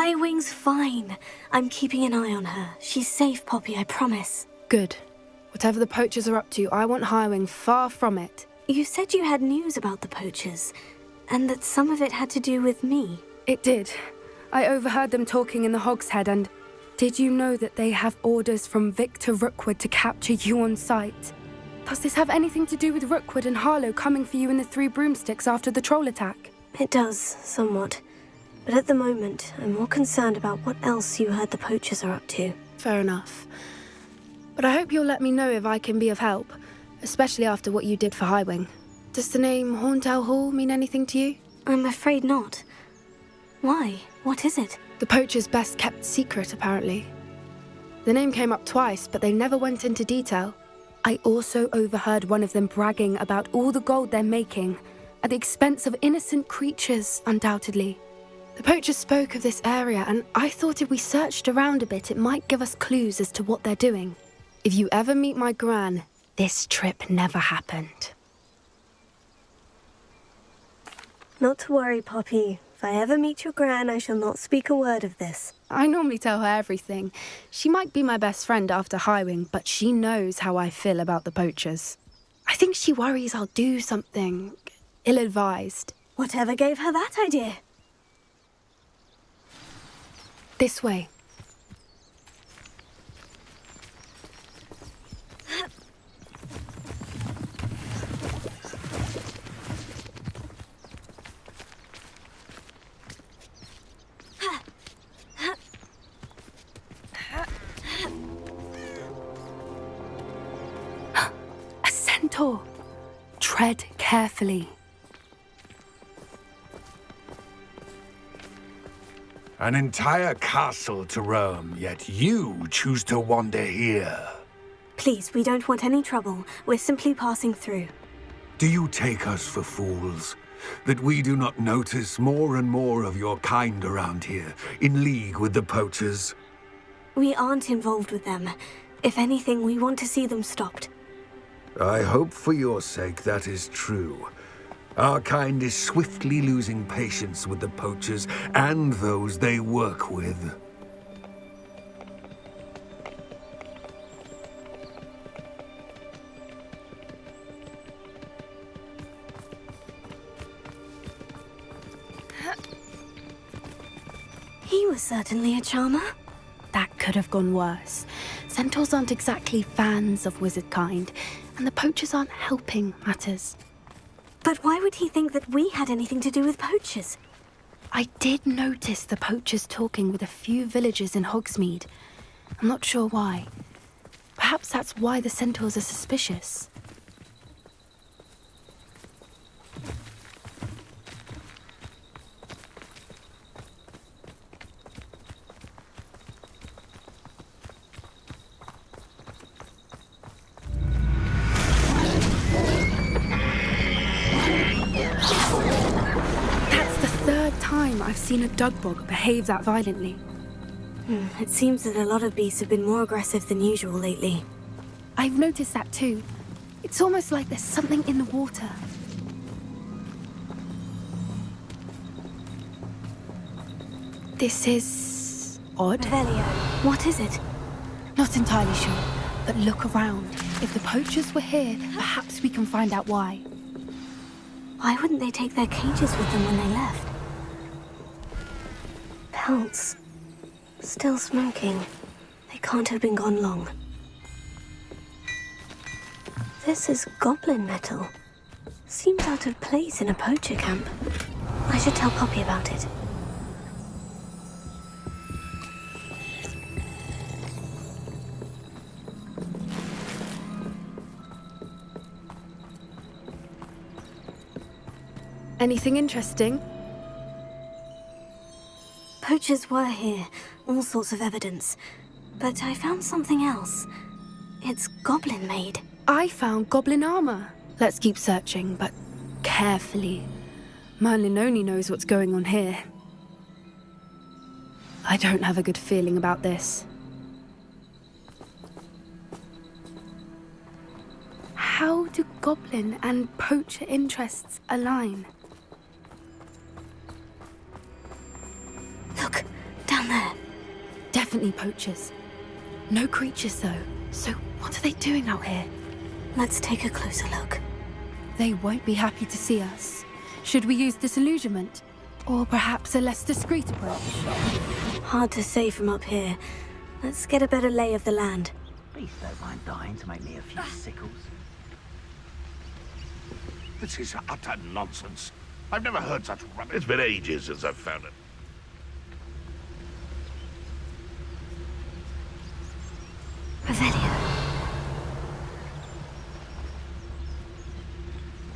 Highwing's fine. I'm keeping an eye on her. She's safe, Poppy, I promise. Good. Whatever the poachers are up to, I want Highwing far from it. You said you had news about the poachers, and that some of it had to do with me. It did. I overheard them talking in the Hogshead, and did you know that they have orders from Victor Rookwood to capture you on sight? Does this have anything to do with Rookwood and Harlow coming for you in the Three Broomsticks after the troll attack? It does, somewhat. But at the moment, I'm more concerned about what else you heard the poachers are up to. Fair enough. But I hope you'll let me know if I can be of help, especially after what you did for Highwing. Does the name Horntail Hall mean anything to you? I'm afraid not. Why? What is it? The poachers' best kept secret, apparently. The name came up twice, but they never went into detail. I also overheard one of them bragging about all the gold they're making, at the expense of innocent creatures, undoubtedly. The poachers spoke of this area, and I thought if we searched around a bit, it might give us clues as to what they're doing. If you ever meet my gran, this trip never happened. Not to worry, Poppy. If I ever meet your gran, I shall not speak a word of this. I normally tell her everything. She might be my best friend after Highwing, but she knows how I feel about the poachers. I think she worries I'll do something ill-advised. Whatever gave her that idea? This way. A centaur. Tread carefully. An entire castle to roam, yet you choose to wander here. Please, we don't want any trouble. We're simply passing through. Do you take us for fools? That we do not notice more and more of your kind around here, in league with the poachers? We aren't involved with them. If anything, we want to see them stopped. I hope for your sake that is true. Our kind is swiftly losing patience with the poachers and those they work with. He was certainly a charmer. That could have gone worse. Centaurs aren't exactly fans of wizard kind, and the poachers aren't helping matters. But why would he think that we had anything to do with poachers? I did notice the poachers talking with a few villagers in Hogsmeade. I'm not sure why. Perhaps that's why the centaurs are suspicious. I've seen a dugbog behave that violently. It seems that a lot of beasts have been more aggressive than usual lately. I've noticed that too. It's almost like there's something in the water. This is odd. Revelio, what is it? Not entirely sure, but look around. If the poachers were here, perhaps we can find out why. Why wouldn't they take their cages with them when they left? Pelts. Still smoking. They can't have been gone long. This is goblin metal. Seems out of place in a poacher camp. I should tell Poppy about it. Anything interesting? Poachers were here, all sorts of evidence. But I found something else. It's goblin-made. I found goblin armor. Let's keep searching, but carefully. Merlin only knows what's going on here. I don't have a good feeling about this. How do goblin and poacher interests align? Look, down down there? Definitely poachers. No creatures, though. So what are they doing out here? Let's take a closer look. They won't be happy to see us. Should we use disillusionment? Or perhaps a less discreet approach? Hard to say from up here. Let's get a better lay of the land. Beasts don't mind dying to make me a few sickles. This is utter nonsense. I've never heard such rubbish. It's been ages since I've found it. Revelio.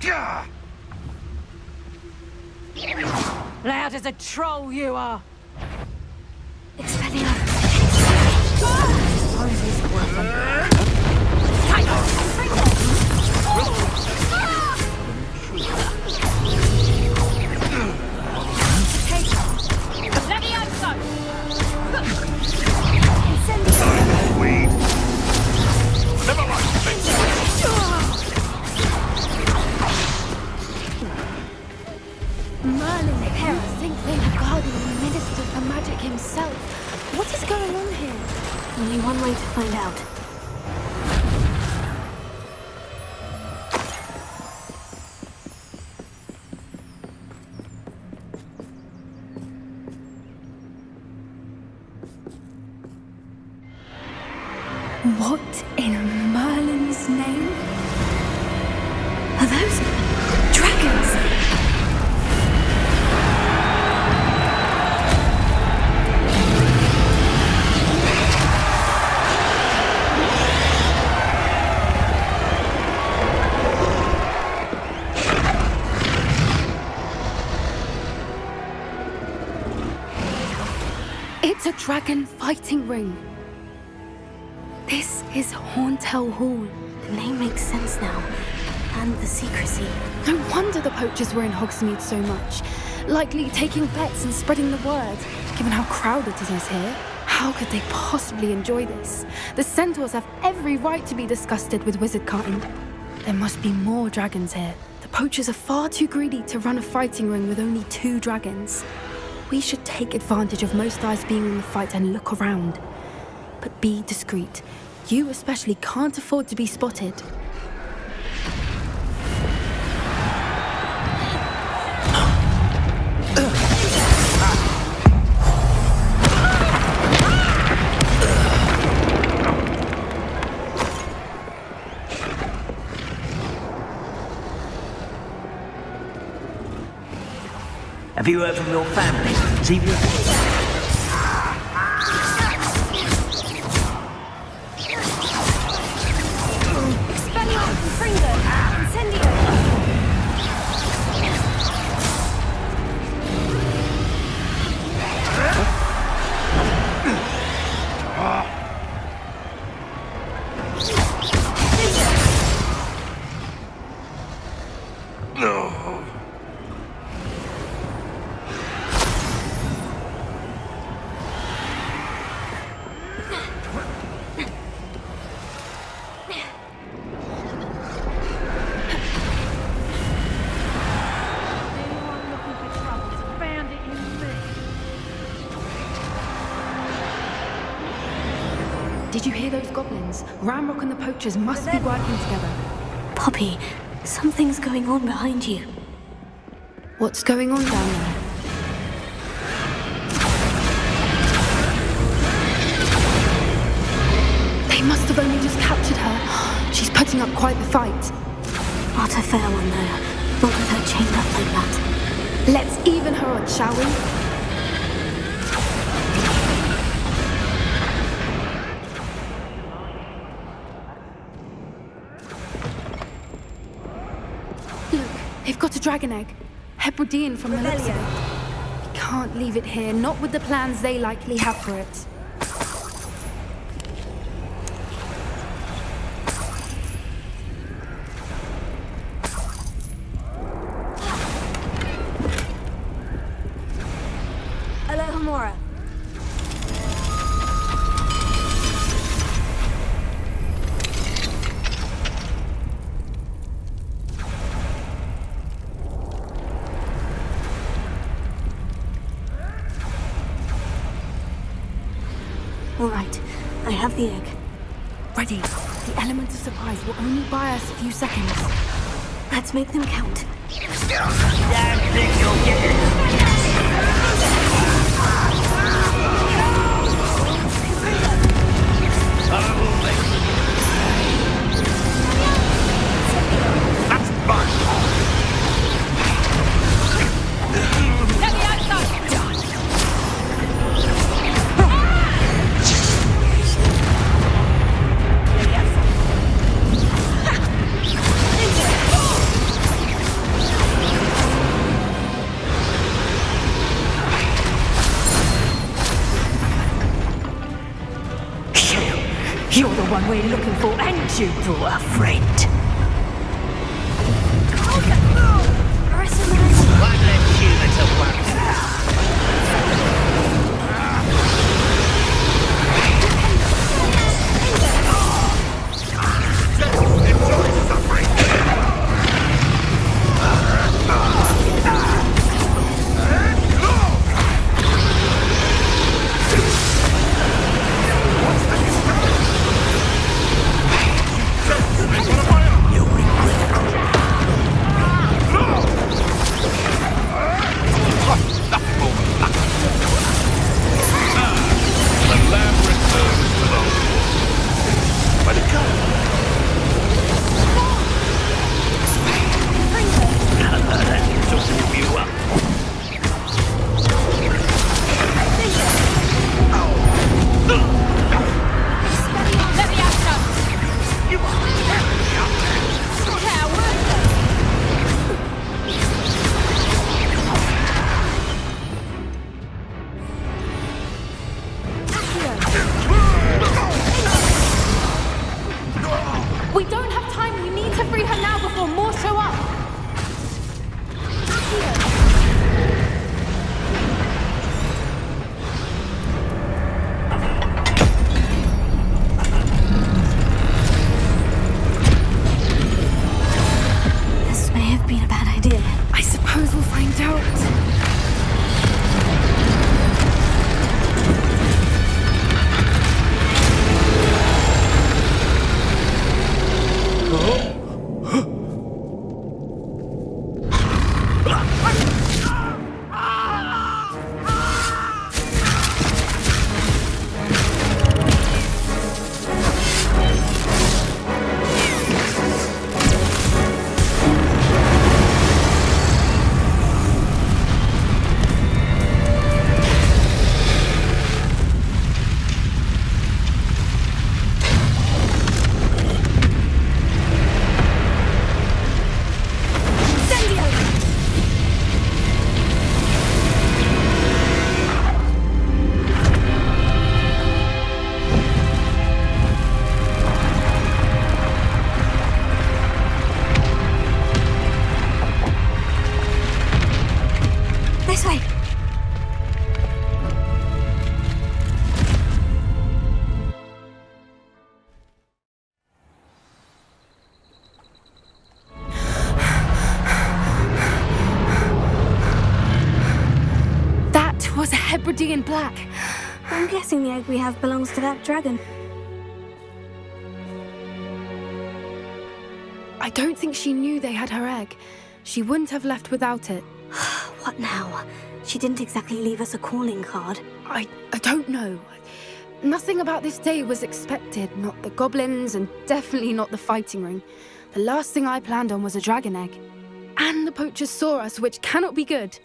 Gah! Loud as a troll you are! Expelliarmus. Weed. Never mind. Merlin, I think they were guarding the Minister for Magic himself. What is going on here? Only one way to find out. What in Merlin's name? Are those dragons? It's a dragon fighting ring. This is Hauntel Hall. The name makes sense now. And the secrecy. No wonder the poachers were in Hogsmeade so much. Likely taking bets and spreading the word. Given how crowded it is here, how could they possibly enjoy this? The centaurs have every right to be disgusted with wizard kind. There must be more dragons here. The poachers are far too greedy to run a fighting ring with only 2 dragons. We should take advantage of most eyes being in the fight and look around. But be discreet. You especially can't afford to be spotted. Have you heard from your family? Xavier? Did you hear those goblins? Ramrock and the poachers must be working together. Poppy, something's going on behind you. What's going on down there? They must have only just captured her. She's putting up quite the fight. Not a fair one, though. Not with her chained up like that. Let's even her odds, shall we? Look, they've got a dragon egg. Hebridean from the looks of it. We can't leave it here, not with the plans they likely have for it. Alohomora. All right, I have the egg. Ready. The element of surprise will only buy us a few seconds. Let's make them count. Damn thing you'll get it. That's fun. Let me outside! You're the one we're looking for, and you brought a friend. One less human to worry. Enjoy suffering. The lab returns to the hole. Where'd it go? That took you up. Let me outside! You are terribly out there. Coward! We don't have time. We need to free her now before more show up. This may have been a bad idea. I suppose we'll find out. This way. That was a Hebridean black. I'm guessing the egg we have belongs to that dragon. I don't think she knew they had her egg. She wouldn't have left without it. What now? She didn't exactly leave us a calling card. I don't know. Nothing about this day was expected. Not the goblins, and definitely not the fighting ring. The last thing I planned on was a dragon egg. And the poachers saw us, which cannot be good.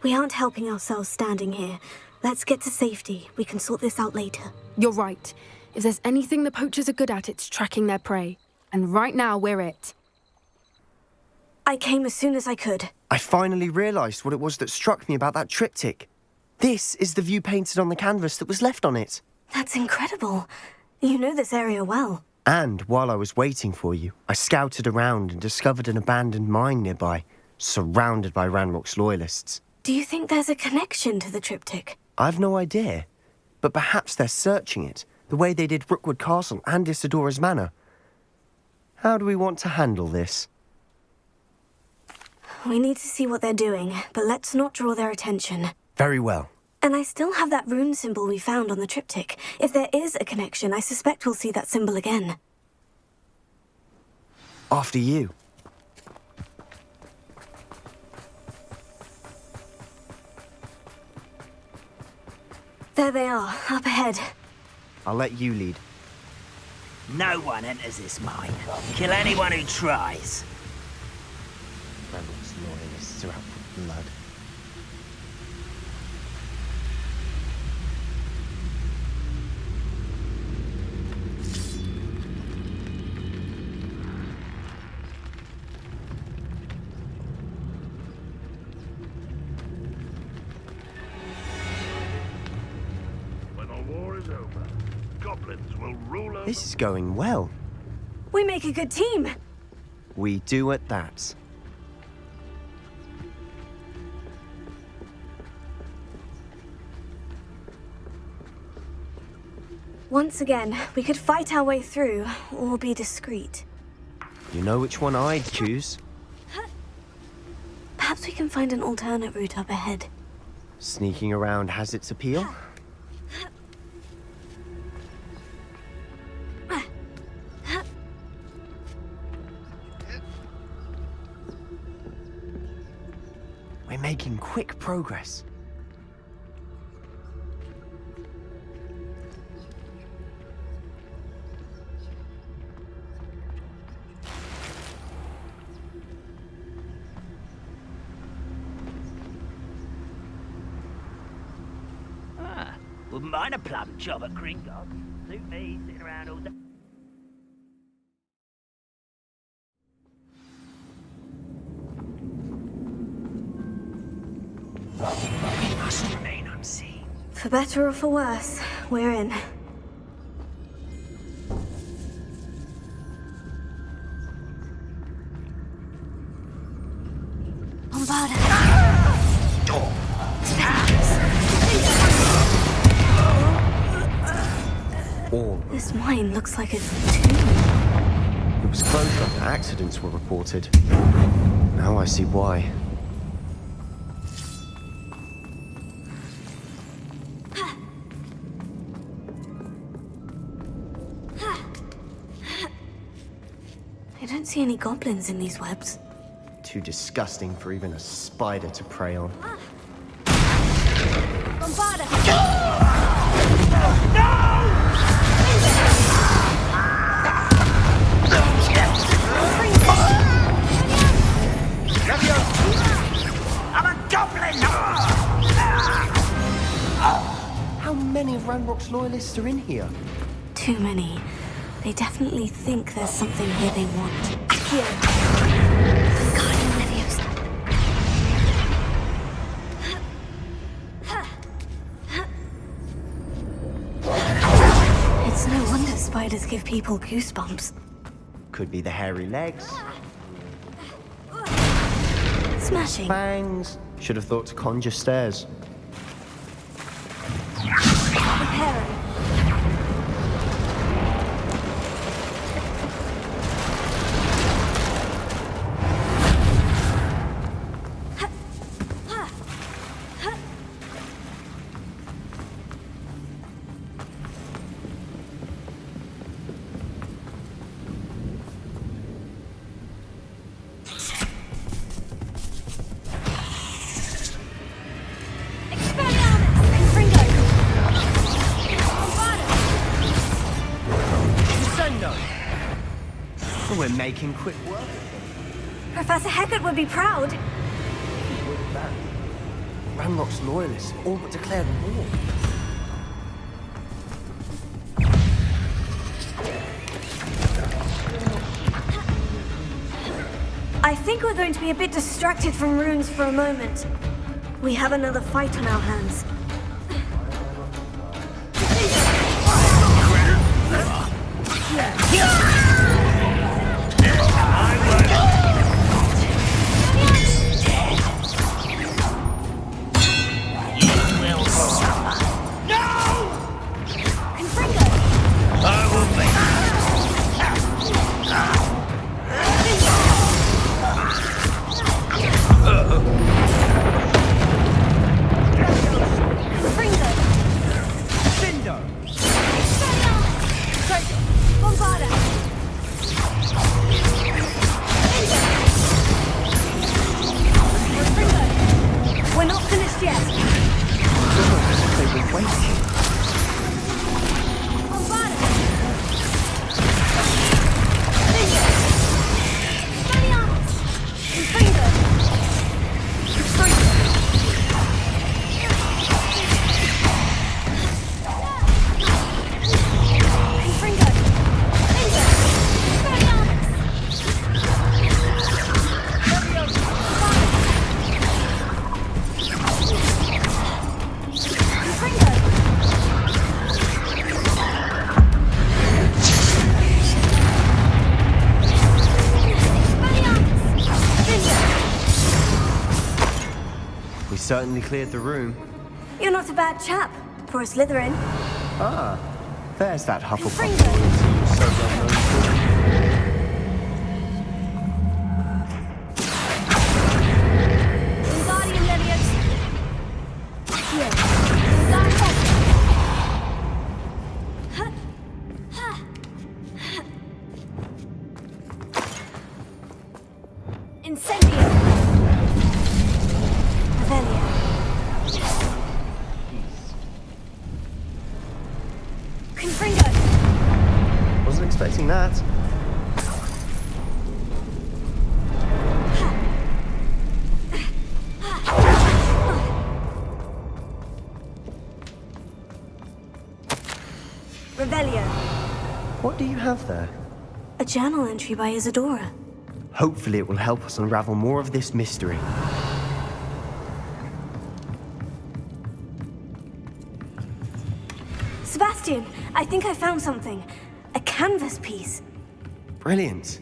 We aren't helping ourselves standing here. Let's get to safety. We can sort this out later. You're right. If there's anything the poachers are good at, it's tracking their prey. And right now, we're it. I came as soon as I could. I finally realised what it was that struck me about that triptych. This is the view painted on the canvas that was left on it. That's incredible. You know this area well. And while I was waiting for you, I scouted around and discovered an abandoned mine nearby, surrounded by Ranrock's loyalists. Do you think there's a connection to the triptych? I've no idea, but perhaps they're searching it, the way they did Rookwood Castle and Isidora's Manor. How do we want to handle this? We need to see what they're doing, but let's not draw their attention. Very well. And I still have that rune symbol we found on the triptych. If there is a connection, I suspect we'll see that symbol again. After you. There they are, up ahead. I'll let you lead. No one enters this mine. Kill anyone who tries. Randall's loyalists are out for blood. When the war is over, goblins will rule over... This is going well. We make a good team. We do at that. Once again, we could fight our way through, or be discreet. You know which one I'd choose. Perhaps we can find an alternate route up ahead. Sneaking around has its appeal. We're making quick progress. Wouldn't mind a plum job at Gringotts. Suit me, sitting around all day. We must remain unseen. For better or for worse, we're in. Bombarda. This mine looks like a tomb. It was closed after accidents were reported. Now I see why. I don't see any goblins in these webs. Too disgusting for even a spider to prey on. Bombarda! I'm a goblin! How many of Ranrock's loyalists are in here? Too many. They definitely think there's something here they want. Here. Guardian Leviosa. It's no wonder spiders give people goosebumps. Could be the hairy legs. Smashing. Fangs. Should have thought to conjure stairs. Repairing. We're making quick work. Professor Heckert would be proud. Ranrock's loyalists all but declared war. I think we're going to be a bit distracted from runes for a moment. We have another fight on our hands. certainly cleared the room. You're not a bad chap for a Slytherin. Ah, there's that Hufflepuff Confringo. loyalty you're so well known for. Wingardium Leviosa. Here. Wingardium. Incendio. Revelio. Confringo. Wasn't expecting that. Revelio. What do you have there? A journal entry by Isadora. Hopefully it will help us unravel more of this mystery. Sebastian, I think I found something. A canvas piece. Brilliant.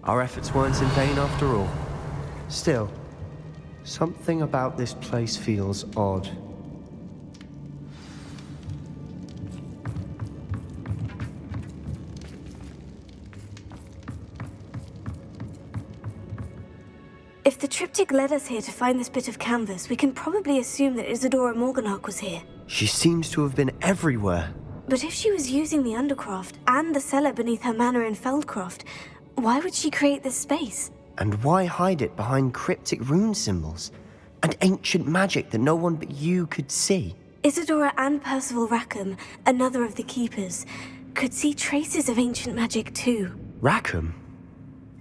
Our efforts weren't in vain after all. Still, something about this place feels odd. If the triptych led us here to find this bit of canvas, we can probably assume that Isadora Morganach was here. She seems to have been everywhere. But if she was using the Undercroft and the cellar beneath her manor in Feldcroft, why would she create this space? And why hide it behind cryptic rune symbols and ancient magic that no one but you could see? Isadora and Percival Rackham, another of the Keepers, could see traces of ancient magic too. Rackham?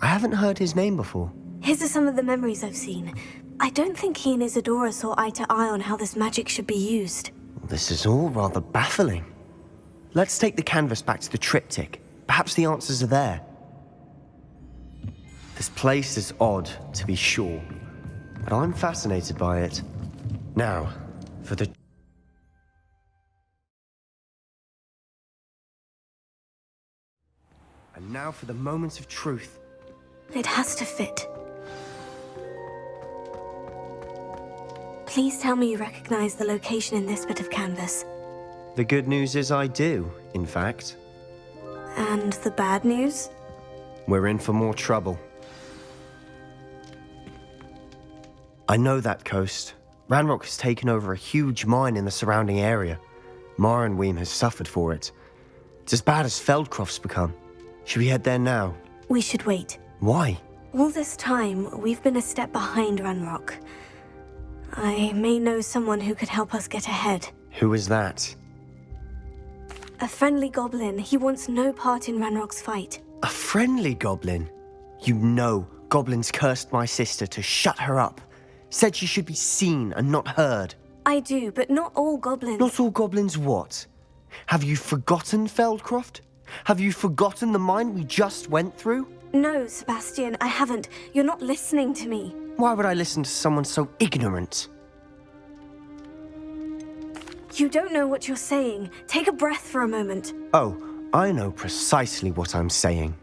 I haven't heard his name before. His are some of the memories I've seen. I don't think he and Isadora saw eye to eye on how this magic should be used. This is all rather baffling. Let's take the canvas back to the triptych. Perhaps the answers are there. This place is odd, to be sure, but I'm fascinated by it. Now, for the... And now for the moment of truth. It has to fit. Please tell me you recognize the location in this bit of canvas. The good news is I do, in fact. And the bad news? We're in for more trouble. I know that coast. Ranrock has taken over a huge mine in the surrounding area. Marrenweem has suffered for it. It's as bad as Feldcroft's become. Should we head there now? We should wait. Why? All this time, we've been a step behind Ranrock. I may know someone who could help us get ahead. Who is that? A friendly goblin. He wants no part in Ranrock's fight. A friendly goblin? You know goblins cursed my sister to shut her up. Said she should be seen and not heard. I do, but not all goblins. Not all goblins what? Have you forgotten Feldcroft? Have you forgotten the mine we just went through? No, Sebastian, I haven't. You're not listening to me. Why would I listen to someone so ignorant? You don't know what you're saying. Take a breath for a moment. Oh, I know precisely what I'm saying.